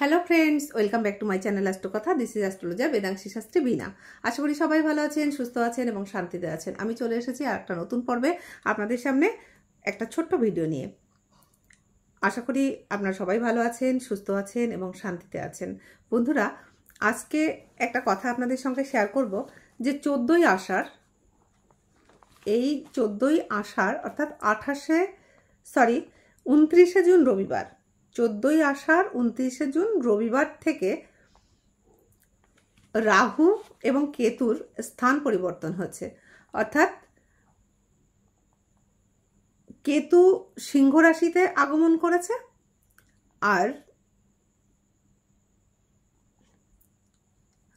Hello friends, welcome back to my channel Astrokatha. This is astrologer Vedanshi Shastri Veena. আশা করি সবাই ভালো আছেন, সুস্থ আছেন এবং শান্তিতে আছেন। আমি চলে এসেছি আর একটা নতুন পর্বে আপনাদের সামনে একটা ছোট্ট ভিডিও নিয়ে। আশা করি আপনারা সবাই ভালো আছেন, সুস্থ আছেন এবং শান্তিতে আছেন। বন্ধুরা, আজকে একটা কথা আপনাদের সঙ্গে শেয়ার করব যে 14ই আষাঢ়, এই 14ই আষাঢ় অর্থাৎ 29শে জুন রবিবার, 14ই আষাঢ় 29শে জুন রবিবার থেকে রাহু এবং কেতুর স্থান পরিবর্তন হচ্ছে। অর্থাৎ কেতু সিংহ রাশিতে আগমন করেছে আর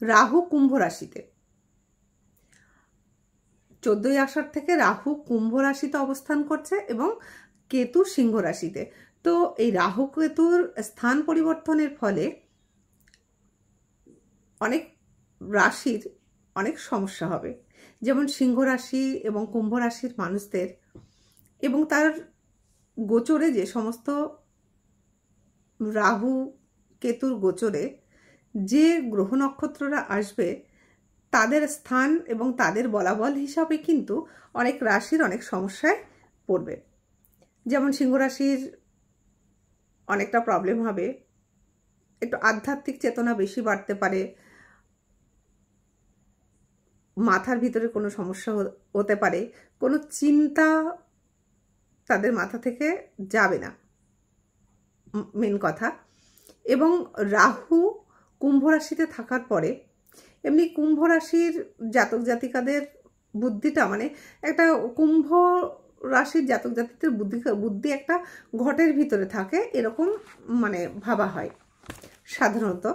রাহু কুম্ভ রাশিতে। 14ই আষাঢ় থেকে রাহু কুম্ভ রাশিতে অবস্থান করছে এবং কেতু সিংহ রাশিতে। তো এই রাহু কেতুর স্থান পরিবর্তনের ফলে অনেক রাশির অনেক সমস্যা হবে, যেমন সিংহ রাশি এবং কুম্ভ রাশির মানুষদের এবং তার গোচরে যে সমস্ত রাহু কেতুর গোচরে যে গ্রহ নক্ষত্ররা আসবে তাদের স্থান এবং তাদের বলাবল হিসাবে কিন্তু অনেক রাশির অনেক সমস্যায় পড়বে। যেমন সিংহ রাশির অনেকটা প্রবলেম হবে, একটু আধ্যাত্মিক চেতনা বেশি বাড়তে পারে, মাথার ভিতরে কোনো সমস্যা হতে পারে, কোনো চিন্তা তাদের মাথা থেকে যাবে না, মেন কথা। এবং রাহু কুম্ভ রাশিতে থাকার পরে এমনি কুম্ভ রাশির জাতক জাতিকাদের বুদ্ধিটা মানে একটা কুম্ভ রাশির জাতক জাতিকাদের বুদ্ধি একটা ঘটের ভিতরে থাকে, এরকম মানে ভাবা হয় সাধারণত।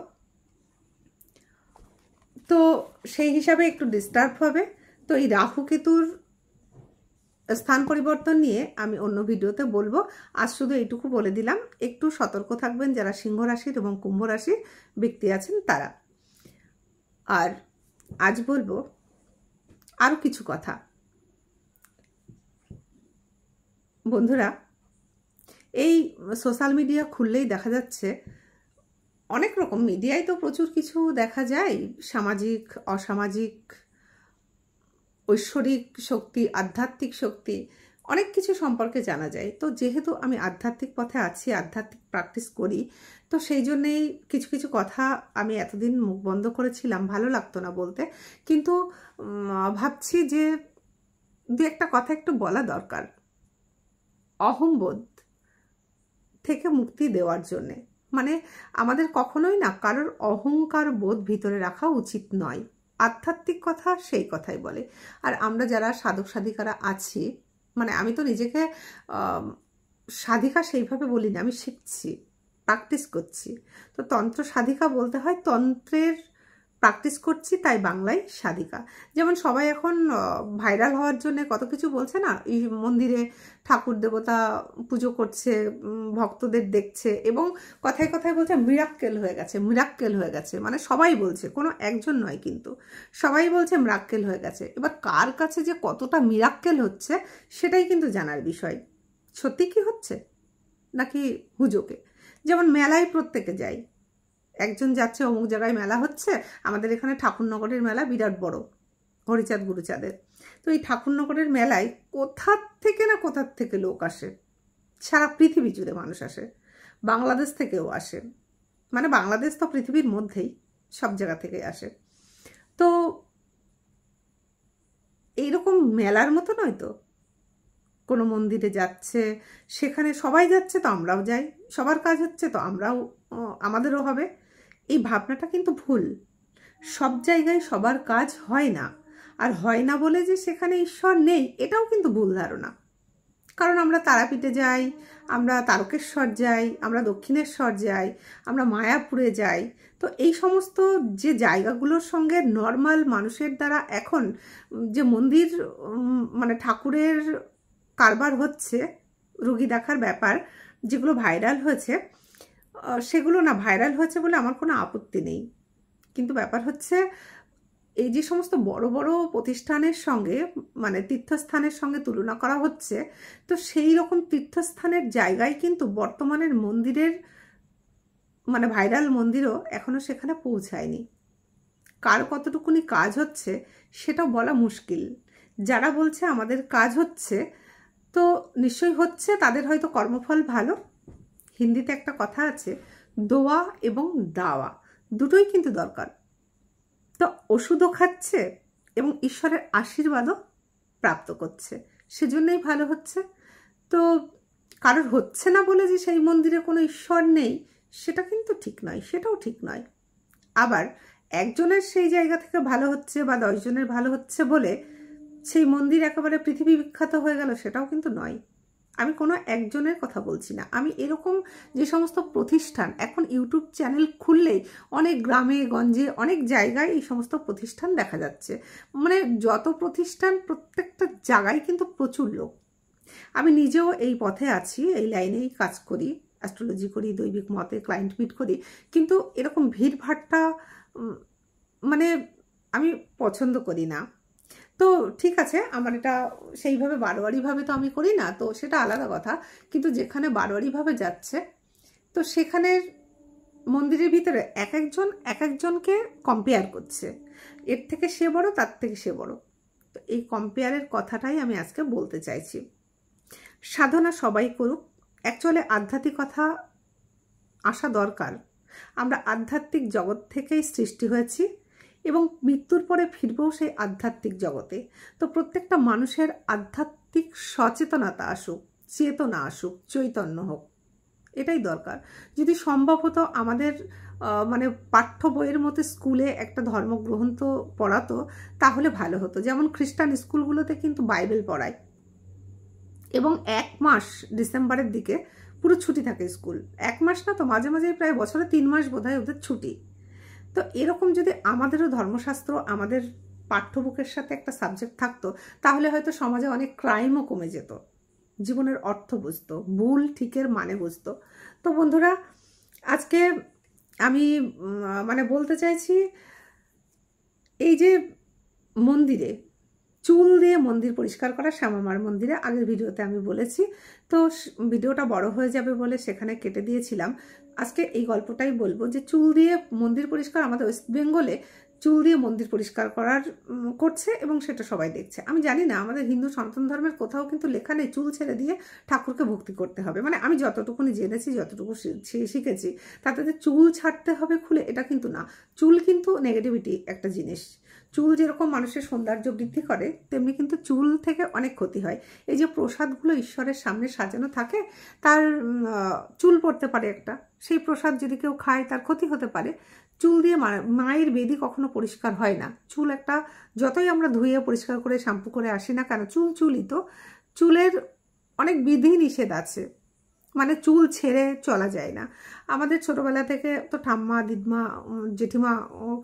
তো সেই হিসাবে একটু ডিস্টার্ব হবে। তো এই রাহু কেতুর স্থান পরিবর্তন নিয়ে আমি অন্য ভিডিওতে বলবো। আজ শুধু এইটুকু বলে দিলাম, একটু সতর্ক থাকবেন যারা সিংহ রাশির এবং কুম্ভ রাশির ব্যক্তি আছেন তারা। আর আজ বলবো আরো কিছু কথা। বন্ধুরা, এই সোশ্যাল মিডিয়া খুললেই দেখা যাচ্ছে অনেক রকম মিডিয়ায় তো প্রচুর কিছু দেখা যায়, সামাজিক অসামাজিক, ঐশ্বরিক শক্তি, আধ্যাত্মিক শক্তি, অনেক কিছু সম্পর্কে জানা যায়। তো যেহেতু আমি আধ্যাত্মিক পথে আছি, আধ্যাত্মিক প্র্যাকটিস করি, তো সেই জন্যেই কিছু কিছু কথা আমি এতদিন মুখ বন্ধ করেছিলাম, ভালো লাগতো না বলতে, কিন্তু ভাবছি যে দু একটা কথা একটু বলা দরকার অহংবোধ থেকে মুক্তি দেওয়ার জন্যে। মানে আমাদের কখনোই না কারোর অহংকার বোধ ভিতরে রাখা উচিত নয়। আধ্যাত্মিক কথা সেই কথাই বলে। আর আমরা যারা সাধক সাধিকারা আছি, মানে আমি তো নিজেকে সাধিকা সেইভাবে বলি না, আমি শিখছি, প্র্যাকটিস করছি। তো তন্ত্র সাধিকা বলতে হয়, তন্ত্রের প্র্যাকটিস করছি, তাই বাংলায় সাধিকা। যেমন সবাই এখন ভাইরাল হওয়ার জন্য কত কিছু বলছে না, এই মন্দিরে ঠাকুর দেবতা পুজো করছে, ভক্তদের দেখছে এবং কথায় কথায় বলছে মিরাক্কেল হয়ে গেছে, মিরাক্কেল হয়ে গেছে। মানে সবাই বলছে, কোনো একজন নয় কিন্তু সবাই বলছে মিরাক্কেল হয়ে গেছে। এবার কার কাছে যে কতটা মিরাক্কেল হচ্ছে সেটাই কিন্তু জানার বিষয়। সত্যি কি হচ্ছে নাকি হুজোকে? যেমন মেলায় প্রত্যেকে যায়, একজন যাচ্ছে অমুক জায়গায় মেলা হচ্ছে, আমাদের এখানে ঠাকুরনগরের মেলা বিরাট বড়, হরিচাঁদ গুরুচাঁদের। তো এই ঠাকুরনগরের মেলায় কোথার থেকে লোক আসে, সারা পৃথিবী জুড়ে মানুষ আসে, বাংলাদেশ থেকেও আসে। মানে বাংলাদেশ তো পৃথিবীর মধ্যেই, সব জায়গা থেকে আসে। তো এইরকম মেলার মতো নয় তো, কোনো মন্দিরে যাচ্ছে, সেখানে সবাই যাচ্ছে তো আমরাও যাই, সবার কাজ হচ্ছে তো আমাদেরও হবে। এই ভাবনাটা কিন্তু ভুল। সব জায়গায় সবার কাজ হয় না, আর হয় না বলে যে সেখানে ঈশ্বর নেই এটাও কিন্তু ভুল ধারণা। কারণ আমরা তারাপীঠে যাই, আমরা তারকেশ্বর যাই, আমরা দক্ষিণেশ্বর যাই, আমরা মায়াপুরে যাই। তো এই সমস্ত যে জায়গাগুলোর সঙ্গে নর্মাল মানুষের দ্বারা এখন যে মন্দির মানে ঠাকুরের কারবার হচ্ছে, রুগী দেখার ব্যাপার যেগুলো ভাইরাল হয়েছে, সেগুলো না ভাইরাল হয়েছে বলে আমার কোনো আপত্তি নেই, কিন্তু ব্যাপার হচ্ছে এই যে সমস্ত বড় বড় প্রতিষ্ঠানের সঙ্গে মানে তীর্থস্থানের সঙ্গে তুলনা করা হচ্ছে, তো সেই রকম তীর্থস্থানের জায়গায় কিন্তু বর্তমানের মন্দিরের মানে ভাইরাল মন্দিরও এখনো সেখানে পৌঁছায়নি। কার কতটুকুনি কাজ হচ্ছে সেটাও বলা মুশকিল। যারা বলছে আমাদের কাজ হচ্ছে, তো নিশ্চয়ই হচ্ছে, তাদের হয়তো কর্মফল ভালো। হিন্দিতে একটা কথা আছে, দোয়া এবং দাওয়া দুটোই কিন্তু দরকার। তো ওষুধও খাচ্ছে এবং ঈশ্বরের আশীর্বাদও প্রাপ্ত করছে, সেজন্যই ভালো হচ্ছে। তো কারোর হচ্ছে না বলে যে সেই মন্দিরে কোনো ঈশ্বর নেই সেটা কিন্তু ঠিক নয়, সেটাও ঠিক নয়। আবার একজনের সেই জায়গা থেকে ভালো হচ্ছে বা 10 জনের ভালো হচ্ছে বলে সেই মন্দির একেবারে পৃথিবী বিখ্যাত হয়ে গেল সেটাও কিন্তু নয়। আমি কোনো একজনের কথা বলছি না, আমি এরকম যে সমস্ত প্রতিষ্ঠান এখন ইউটিউব চ্যানেল খুললেই অনেক গ্রামে গঞ্জে অনেক জায়গায় এই সমস্ত প্রতিষ্ঠান দেখা যাচ্ছে। মানে যত প্রতিষ্ঠান প্রত্যেকটা জায়গায় কিন্তু প্রচুর লোক। আমি নিজেও এই পথে আছি, এই লাইনেই কাজ করি, অ্যাস্ট্রোলজি করি, দৈবিক মতে ক্লায়েন্ট মিট করি, কিন্তু এরকম ভিড়ভাট্টা মানে আমি পছন্দ করি না। তো ঠিক আছে, আমার এটা সেইভাবে বারোয়ারিভাবে তো আমি করি না, তো সেটা আলাদা কথা। কিন্তু যেখানে বারোয়ারিভাবে যাচ্ছে, তো সেখানের মন্দিরের ভিতরে এক একজনকে কম্পেয়ার করছে, এর থেকে সে বড়, তার থেকে সে বড়। তো এই কম্পেয়ারের কথাটাই আমি আজকে বলতে চাইছি। সাধনা সবাই করুক, অ্যাকচুয়ালি আধ্যাত্মিকতা আসা দরকার। আমরা আধ্যাত্মিক জগৎ থেকেই সৃষ্টি হয়েছি এবং মৃত্যুর পরে ফিরবও সেই আধ্যাত্মিক জগতে। তো প্রত্যেকটা মানুষের আধ্যাত্মিক সচেতনতা আসুক, চেতনা আসুক, চৈতন্য হোক, এটাই দরকার। যদি সম্ভব হতো আমাদের মানে পাঠ্য বইয়ের মতো স্কুলে একটা ধর্মগ্রন্থ পড়াতো তাহলে ভালো হতো। যেমন খ্রিস্টান স্কুলগুলোতে কিন্তু বাইবেল পড়ায় এবং 1 মাস ডিসেম্বরের দিকে পুরো ছুটি থাকে স্কুল। 1 মাস না তো, মাঝে মাঝে প্রায় বছরে 3 মাস বোধহয় ওদের ছুটি। তো এরকম যদি আমাদেরও ধর্মশাস্ত্র আমাদের পাঠ্যবুকের সাথে একটা সাবজেক্ট থাকতো তাহলে হয়তো সমাজে অনেক ক্রাইমও কমে যেত, জীবনের অর্থ বুঝতো, ভুল ঠিকের মানে বুঝতো। তো বন্ধুরা, আজকে আমি মানে বলতে চাইছি, এই যে মন্দিরে চুল দিয়ে মন্দির পরিষ্কার করা, শ্যামামার মন্দিরে আগের ভিডিওতে আমি বলেছি, তো ভিডিওটা বড় হয়ে যাবে বলে সেখানে কেটে দিয়েছিলাম। আজকে এই গল্পটাই বলবো যে চুল দিয়ে মন্দির পরিষ্কার আমাদের ওয়েস্ট বেঙ্গলে চুল দিয়ে মন্দির পরিষ্কার করছে এবং সেটা সবাই দেখছে। আমি জানি না আমাদের হিন্দু সনাতন ধর্মের কোথাও কিন্তু লেখা নেই চুল ছেড়ে দিয়ে ঠাকুরকে ভক্তি করতে হবে। মানে আমি যতটুকুনি জেনেছি, যতটুকু শিখেছি, তাতে চুল ছাড়তে হবে খুলে, এটা কিন্তু না। চুল কিন্তু নেগেটিভিটি একটা জিনিস। চুল যেরকম মানুষের সৌন্দর্য বৃদ্ধি করে, তেমনি কিন্তু চুল থেকে অনেক ক্ষতি হয়। এই যে প্রসাদগুলো ঈশ্বরের সামনে সাজানো থাকে, তার চুল পড়তে পারে একটা, সেই প্রসাদ যদি কেউ খায় তার ক্ষতি হতে পারে। চুল দিয়ে মায়ের বেদি কখনো পরিষ্কার হয় না। চুল একটা যতই আমরা ধুয়ে পরিষ্কার করে শ্যাম্পু করে আসি না কেন, চুলই তো, চুলের অনেক বিধি নিষেধ আছে, মানে চুল ছেড়ে চলা যায় না। আমাদের ছোটবেলা থেকে তো ঠাম্মা, দিদমা, জেঠিমা,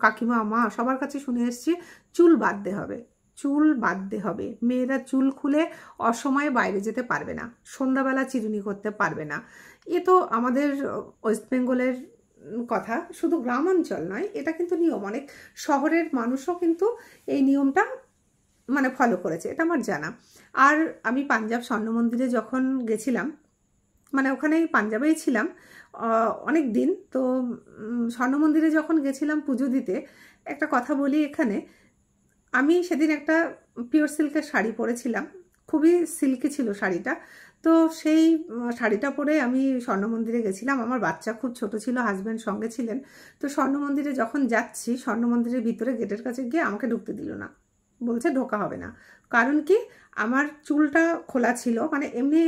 কাকিমা, মা সবার কাছে শুনে এসেছি চুল বাঁধতে হবে, চুল বাঁধতে হবে। মেয়েরা চুল খুলে অসময়ে বাইরে যেতে পারবে না, সন্ধ্যাবেলা চিরুনি করতে পারবে না। এ তো আমাদের ওয়েস্ট বেঙ্গলের কথা, শুধু গ্রাম অঞ্চল নয়, এটা কিন্তু নিয়ম। অনেক শহরের মানুষও কিন্তু এই নিয়মটা মানে ফলো করেছে, এটা আমার জানা। আর আমি পাঞ্জাব স্বর্ণ মন্দিরে যখন গেছিলাম, মানে ওখানেই পাঞ্জাবেই ছিলাম অনেক দিন, তো স্বর্ণ মন্দিরে যখন গেছিলাম পুজো দিতে, একটা কথা বলি এখানে, আমি সেদিন একটা পিওর সিল্কের শাড়ি পরেছিলাম, খুবই সিল্কি ছিল শাড়িটা। তো সেই শাড়িটা পরে আমি স্বর্ণ মন্দিরে গেছিলাম। আমার বাচ্চা খুব ছোট ছিল, হাজব্যান্ড সঙ্গে ছিলেন। তো স্বর্ণ মন্দিরে যখন যাচ্ছি, স্বর্ণ মন্দিরের ভিতরে গেটের কাছে গিয়ে আমাকে ঢুকতে দিল না, বলছে ঢোকা হবে না। কারণ কি, আমার চুলটা খোলা ছিল, মানে এমনি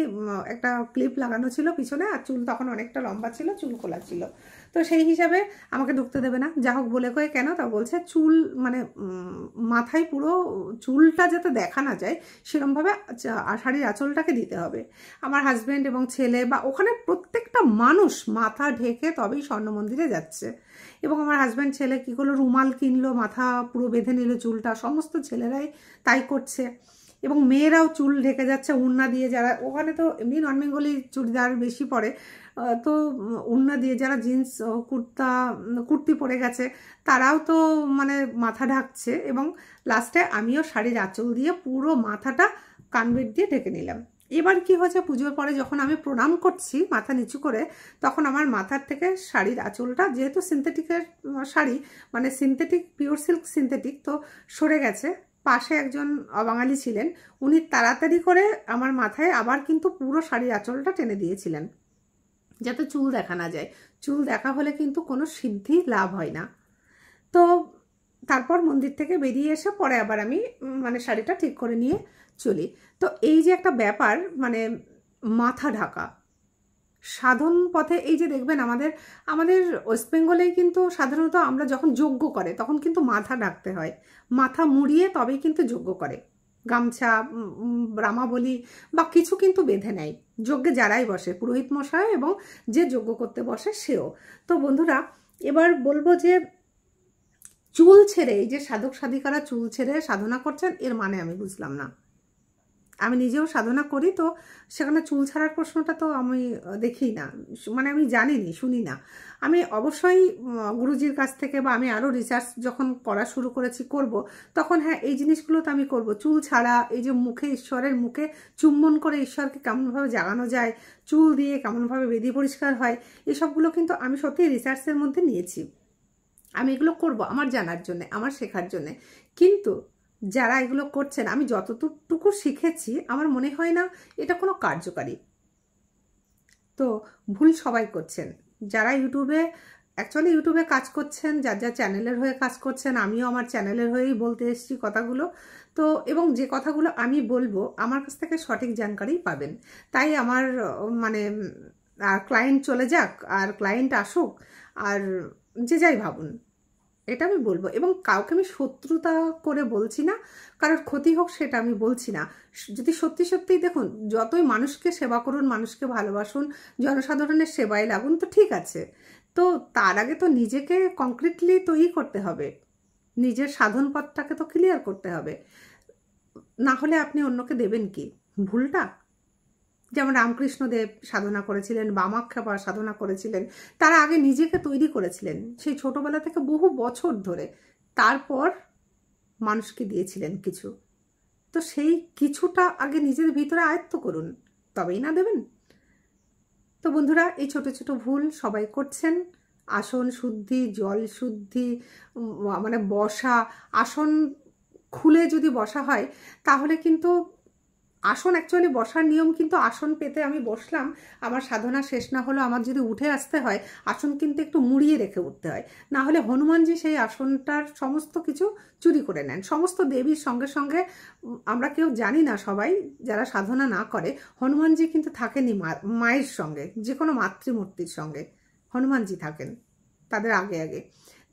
একটা ক্লিপ লাগানো ছিল পিছনে, আর চুল তখন অনেকটা লম্বা ছিল, চুল খোলা ছিল। তো সেই হিসাবে আমাকে ঢুকতে দেবে না। যা হোক বলে কয়ে কেন, তা বলছে চুল মানে মাথায় পুরো চুলটা যাতে দেখা না যায় সেরকমভাবে শাড়ির আঁচলটাকে দিতে হবে। আমার হাজব্যান্ড এবং ছেলে বা ওখানে প্রত্যেকটা মানুষ মাথা ঢেকে তবেই স্বর্ণ মন্দিরে যাচ্ছে। এবং আমার হাজব্যান্ড ছেলে কী করলো, রুমাল কিনলো, মাথা পুরো বেঁধে নিল চুলটা, সমস্ত ছেলেরাই তাই করছে। এবং মেয়েরাও চুল ঢেকে যাচ্ছে উড়না দিয়ে, যারা ওখানে তো এমনি নন বেঙ্গলি চুড়িদার বেশি পরে, তো উড়না দিয়ে যারা জিন্স কুর্তি পরে গেছে তারাও তো মানে মাথা ঢাকছে। এবং লাস্টে আমিও শাড়ির আঁচল দিয়ে পুরো মাথাটা কানবেট দিয়ে ঢেকে নিলাম। এবার কি হয়েছে, পুজোর পরে যখন আমি প্রণাম করছি মাথা নিচু করে, তখন আমার মাথার থেকে শাড়ির আঁচলটা, যেহেতু সিনথেটিকের শাড়ি মানে সিনথেটিক, পিওর সিল্ক সিনথেটিক, তো সরে গেছে। পাশে একজন অবাঙালি ছিলেন, উনি তাড়াতাড়ি করে আমার মাথায় আবার কিন্তু পুরো শাড়ির আঁচলটা টেনে দিয়েছিলেন, যাতে চুল দেখা না যায়। চুল দেখা হলে কিন্তু কোনো সিদ্ধি লাভ হয় না। তো তারপর মন্দির থেকে বেরিয়ে এসে পরে আবার আমি মানে শাড়িটা ঠিক করে নিয়ে চলি। তো এই যে একটা ব্যাপার, মানে মাথা ঢাকা সাধন পথে, এই যে দেখবেন আমাদের আমাদের ওয়েস্ট বেঙ্গলেই কিন্তু সাধারণত আমরা যখন যজ্ঞ করে তখন কিন্তু মাথা ঢাকতে হয়, মাথা মুড়িয়ে তবেই কিন্তু যজ্ঞ করে, গামছা রামাবলী বা কিছু কিন্তু বেঁধে নেয় যজ্ঞে যারাই বসে, পুরোহিত মশাই এবং যে যজ্ঞ করতে বসে সেও। তো বন্ধুরা, এবার বলবো যে চুল ছেড়ে, এই যে সাধক সাধিকারা চুল ছেড়ে সাধনা করছেন, এর মানে আমি বুঝলাম না। আমি নিজেও সাধনা করি, তো সেখানে চুল ছাড়ার প্রশ্নটা তো আমি দেখি না, মানে আমি জানিনি, শুনি না। আমি অবশ্যই গুরুজির কাছ থেকে বা আমি আরও রিসার্চ যখন করা শুরু করেছি করব, তখন হ্যাঁ এই জিনিসগুলো তো আমি করব। চুল ছাড়া, এই যে মুখে ঈশ্বরের মুখে চুম্বন করে ঈশ্বরকে কেমনভাবে জাগানো যায়, চুল দিয়ে কেমনভাবে বেদি পরিষ্কার হয়, এসবগুলো কিন্তু আমি সত্যি রিসার্চের মধ্যে নিয়েছি। আমি এগুলো করব আমার জানার জন্যে, আমার শেখার জন্যে। কিন্তু যারা এগুলো করছেন, আমি যতটুকু শিখেছি আমার মনে হয় না এটা কোনো কার্যকারী। তো ভুল সবাই করছেন, যারা ইউটিউবে কাজ করছেন, যার যা চ্যানেলের হয়ে কাজ করছেন, আমিও আমার চ্যানেলের হয়েই বলতে এসেছি কথাগুলো। তো এবং যে কথাগুলো আমি বলবো আমার কাছ থেকে সঠিক জানকারি পাবেন। তাই আমার মানে ক্লায়েন্ট চলে যাক আর ক্লায়েন্ট আসুক আর যে যাই ভাবুন, এটা আমি বলবো। এবং কাউকে আমি শত্রুতা করে বলছি না, কারোর ক্ষতি হোক সেটা আমি বলছি না। যদি সত্যি সত্যিই দেখুন, যতই মানুষকে সেবা করুন, মানুষকে ভালোবাসুন, জনসাধারণের সেবায় লাগুন, তো ঠিক আছে। তো তার আগে তো নিজেকে কংক্রিটলি তৈরি করতে হবে, নিজের সাধন পথটাকে তো ক্লিয়ার করতে হবে, না হলে আপনি অন্যকে দেবেন কি ভুলটা? যেমন রামকৃষ্ণদেব সাধনা করেছিলেন, বামাখ্যাপা সাধনা করেছিলেন, তারা আগে নিজেকে তৈরি করেছিলেন সেই ছোটবেলা থেকে বহু বছর ধরে, তারপর মানুষকে দিয়েছিলেন কিছু। তো সেই কিছুটা আগে নিজের ভিতরে আয়ত্ত করুন, তবেই না দেবেন। তো বন্ধুরা, এই ছোট ছোট ভুল সবাই করছেন। আসন শুদ্ধি, জল শুদ্ধি, মানে বসা, আসন খুলে যদি বসা হয় তাহলে কিন্তু আসন অ্যাকচুয়ালি বসার নিয়ম, কিন্তু আসন পেতে আমি বসলাম, আমার সাধনা শেষ না হলো, আমার যদি উঠে আসতে হয় আসন কিন্তু একটু মুড়িয়ে রেখে উঠতে হয়, না হলে হনুমানজি সেই আসনটার সমস্ত কিছু চুরি করে নেন। সমস্ত দেবীর সঙ্গে সঙ্গে আমরা কেউ জানি না, সবাই যারা সাধনা না করে, হনুমানজি কিন্তু থাকেনই মায়ের সঙ্গে, যে কোনো মাতৃমূর্তির সঙ্গে হনুমানজি থাকেন তাদের আগে আগে।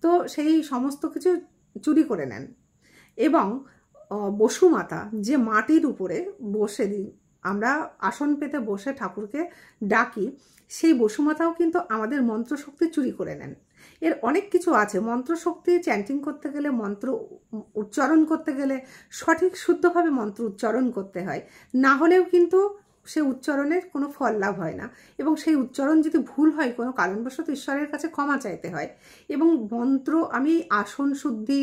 তো সেই সমস্ত কিছু চুরি করে নেন। এবং বসুমাতা যে মাটির উপরে বসে আমরা আসন পেতে বসে ঠাকুরকে ডাকি, সেই বসুমাতাও কিন্তু আমাদের মন্ত্রশক্তি চুরি করে নেন। এর অনেক কিছু আছে, মন্ত্রশক্তি চ্যান্টিং করতে গেলে, মন্ত্র উচ্চারণ করতে গেলে সঠিক শুদ্ধভাবে মন্ত্র উচ্চারণ করতে হয়, না হলেও কিন্তু সে উচ্চারণের কোনো ফল লাভ হয় না। এবং সেই উচ্চারণ যদি ভুল হয় কোনো কারণবশত ঈশ্বরের কাছে ক্ষমা চাইতে হয়। এবং মন্ত্র আমি আসন শুদ্ধি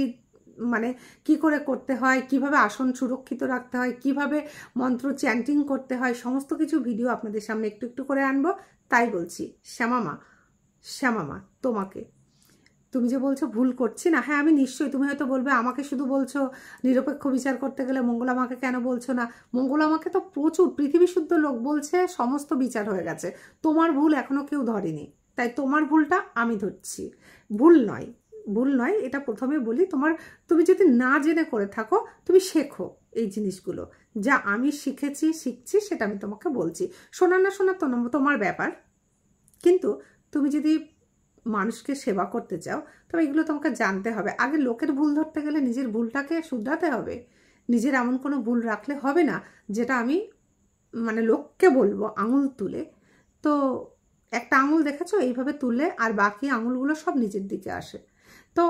মানে কি করে করতে হয়, কিভাবে আসন সুরক্ষিত রাখতে হয়, কিভাবে মন্ত্র চ্যান্টিং করতে হয়, সমস্ত কিছু ভিডিও আপনাদের সামনে একটু একটু করে আনবো। তাই বলছি শ্যামামা তোমাকে, তুমি যে বলছো ভুল করছি না, হ্যাঁ আমি নিশ্চয়ই, তুমি হয়তো বলবে আমাকে শুধু বলছো, নিরপেক্ষ বিচার করতে গেলে মঙ্গলামাকে কেন বলছো না? মঙ্গলামাকে তো প্রচুর পৃথিবী শুদ্ধ লোক বলছে, সমস্ত বিচার হয়ে গেছে, তোমার ভুল এখনো কেউ ধরেনি, তাই তোমার ভুলটা আমি ধরছি। ভুল নয়, এটা প্রথমে বলি, তুমি যদি না জেনে করে থাকো, তুমি শেখো এই জিনিসগুলো, যা আমি শিখছি সেটা আমি তোমাকে বলছি। শোনা না শোনা তোমার ব্যাপার, কিন্তু তুমি যদি মানুষকে সেবা করতে চাও তবে এগুলো তোমাকে জানতে হবে। আগে লোকের ভুল ধরতে গেলে নিজের ভুলটাকে শুধরাতে হবে। নিজের এমন কোনো ভুল রাখলে হবে না যেটা আমি মানে লোককে বলবো আঙুল তুলে। তো একটা আঙুল দেখেছো এইভাবে তুললে আর বাকি আঙুলগুলো সব নিজের দিকে আসে। তো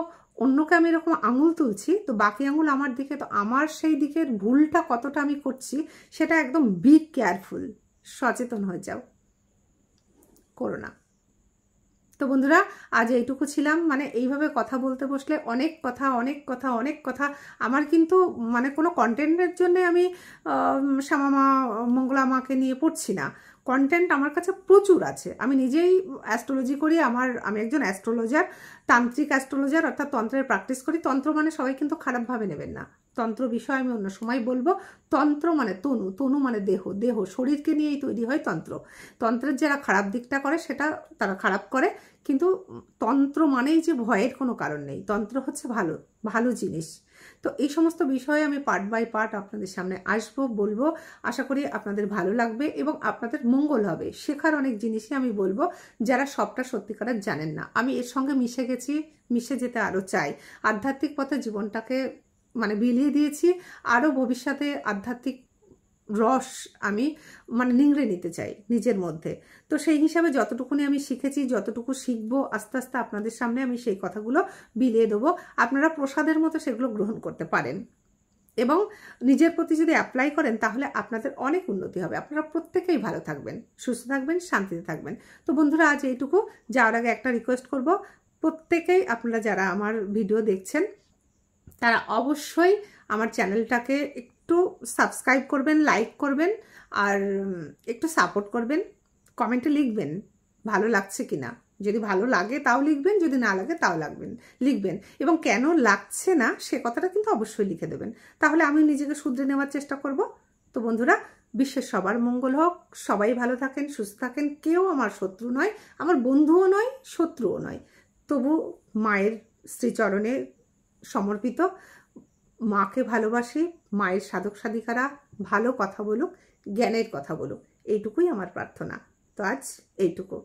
অন্যকে আমি এরকম আঙুল তুলছি, তো বাকি আঙুল আমার দিকে, তো আমার সেই দিকের ভুলটা কতটা আমি করছি সেটা একদম বি কেয়ারফুল, সচেতন হয়ে যাও, করো না। তো বন্ধুরা আজ এইটুকু ছিলাম। মানে এইভাবে কথা বলতে বসলে অনেক কথা আমার কিন্তু মানে কোনো কন্টেন্টের জন্য আমি শ্যামা মঙ্গলা মাকে নিয়ে পড়ছি না। কন্টেন্ট আমার কাছে প্রচুর আছে। আমি নিজেই অ্যাস্ট্রোলজি করি, আমি একজন অ্যাস্ট্রোলজার, তান্ত্রিক অ্যাস্ট্রোলজার, অর্থাৎ তন্ত্রের প্র্যাকটিস করি। তন্ত্র মানে সবাই কিন্তু খারাপভাবে নেবেন না, তন্ত্র বিষয় আমি অন্য সময় বলবো। তন্ত্র মানে তনু, তনু মানে দেহ, দেহ শরীরকে নিয়েই তৈরি হয় তন্ত্র। তন্ত্রের যারা খারাপ দিকটা করে সেটা তারা খারাপ করে, কিন্তু তন্ত্র মানেই যে ভয়ের কোনো কারণ নেই। তন্ত্র হচ্ছে ভালো ভালো জিনিস। তো এই সমস্ত বিষয়ে আমি পার্ট বাই পার্ট আপনাদের সামনে আসবো, বলবো। আশা করি আপনাদের ভালো লাগবে এবং আপনাদের মঙ্গল হবে। শেখার অনেক জিনিসই আমি বলবো যারা সবটা সত্যিকারের জানেন না। আমি এর সঙ্গে মিশে গেছি, মিশে যেতে আরও চাই। আধ্যাত্মিক পথে জীবনটাকে মানে বিলিয়ে দিয়েছি, আরও ভবিষ্যতে আধ্যাত্মিক রস আমি মানে নিংড়ে নিতে চাই নিজের মধ্যে। তো সেই হিসাবে যতটুকুনি আমি শিখেছি, যতটুকু শিখবো, আস্তে আস্তে আপনাদের সামনে আমি সেই কথাগুলো বিলিয়ে দেবো। আপনারা প্রসাদের মতো সেগুলো গ্রহণ করতে পারেন এবং নিজের প্রতি যদি অ্যাপ্লাই করেন তাহলে আপনাদের অনেক উন্নতি হবে। আপনারা প্রত্যেকেই ভালো থাকবেন, সুস্থ থাকবেন, শান্তিতে থাকবেন। তো বন্ধুরা আজ এইটুকু। যাওয়ার আগে একটা রিকোয়েস্ট করব, প্রত্যেকেই আপনারা যারা আমার ভিডিও দেখছেন তারা অবশ্যই আমার চ্যানেলটাকে একটু সাবস্ক্রাইব করবেন, লাইক করবেন আর একটু সাপোর্ট করবেন। কমেন্টে লিখবেন ভালো লাগছে কিনা। যদি ভালো লাগে তাও লিখবেন, যদি না লাগে তাও লিখবেন এবং কেন লাগছে না সে কথাটা কিন্তু অবশ্যই লিখে দেবেন। তাহলে আমি নিজেকে শুধরে নেওয়ার চেষ্টা করব। তো বন্ধুরা, বিশ্বের সবার মঙ্গল হোক, সবাই ভালো থাকেন, সুস্থ থাকেন। কেউ আমার শত্রু নয়, আমার বন্ধুও নয়, শত্রুও নয়। তবু মায়ের শ্রীচরণে সমর্পিত। মাকে ভালোবাসি। মায়ের সাধক সাধিকারা ভালো কথা বলুক, জ্ঞানের কথা বলুক, এইটুকুই আমার প্রার্থনা। তো আজ এইটুকু।